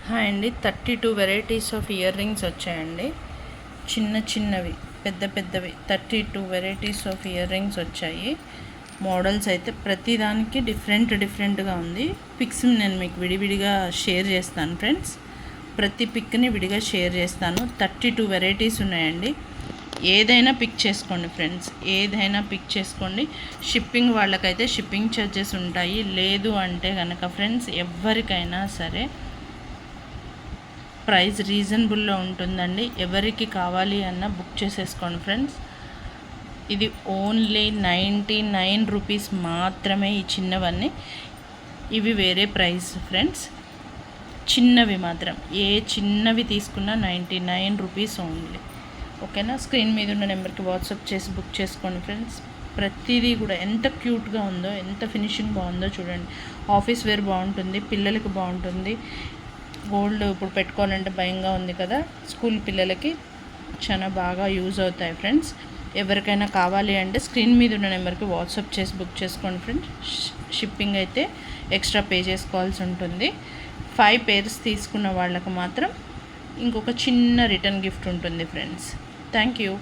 Hi అండి, 32 varieties of ear rings వచ్చాయండి. చిన్నవి పెద్ద పెద్దవి 32 వెరైటీస్ ఆఫ్ ఇయర్ రింగ్స్ వచ్చాయి. మోడల్స్ అయితే ప్రతిదానికి డిఫరెంట్గా ఉంది. పిక్స్ నేను మీకు విడివిడిగా షేర్ చేస్తాను ఫ్రెండ్స్. ప్రతి పిక్ని విడిగా షేర్ చేస్తాను. 32 వెరైటీస్ ఉన్నాయండి. ఏదైనా పిక్ చేసుకోండి ఫ్రెండ్స్, ఏదైనా పిక్ చేసుకోండి. షిప్పింగ్ వాళ్ళకైతే షిప్పింగ్ ఛార్జెస్ ఉంటాయి. లేదు అంటే కనుక ఫ్రెండ్స్ ఎవరికైనా సరే ప్రైస్ రీజనబుల్లో ఉంటుందండి. ఎవరికి కావాలి అన్న బుక్ చేసేసుకోండి ఫ్రెండ్స్. ఇది ఓన్లీ 99 రూపీస్ మాత్రమే. ఈ చిన్నవన్నీ ఇవి వేరే ప్రైస్ ఫ్రెండ్స్. చిన్నవి మాత్రం ఏ చిన్నవి తీసుకున్నా 99 రూపీస్ ఓన్లీ. ఓకేనా? స్క్రీన్ మీద ఉన్న నెంబర్కి వాట్సాప్ చేసి బుక్ చేసుకోండి ఫ్రెండ్స్. ప్రతిదీ కూడా ఎంత క్యూట్గా ఉందో, ఎంత ఫినిషింగ్ బాగుందో చూడండి. ఆఫీస్ వేర్ బాగుంటుంది, పిల్లలకి బాగుంటుంది. గోల్డ్ ఇప్పుడు పెట్టుకోవాలంటే భయంగా ఉంది కదా, స్కూల్ పిల్లలకి చాలా బాగా యూజ్ అవుతాయి ఫ్రెండ్స్. ఎవరికైనా కావాలి అంటే స్క్రీన్ మీద ఉన్న నెంబర్కి వాట్సాప్ చేసి బుక్ చేసుకోండి ఫ్రెండ్స్. షిప్పింగ్ అయితే ఎక్స్ట్రా పే చేసుకోవాల్సి ఉంటుంది. 5 పేర్స్ తీసుకున్న వాళ్ళకు మాత్రం ఇంకొక చిన్న రిటర్న్ గిఫ్ట్ ఉంటుంది ఫ్రెండ్స్. Thank you.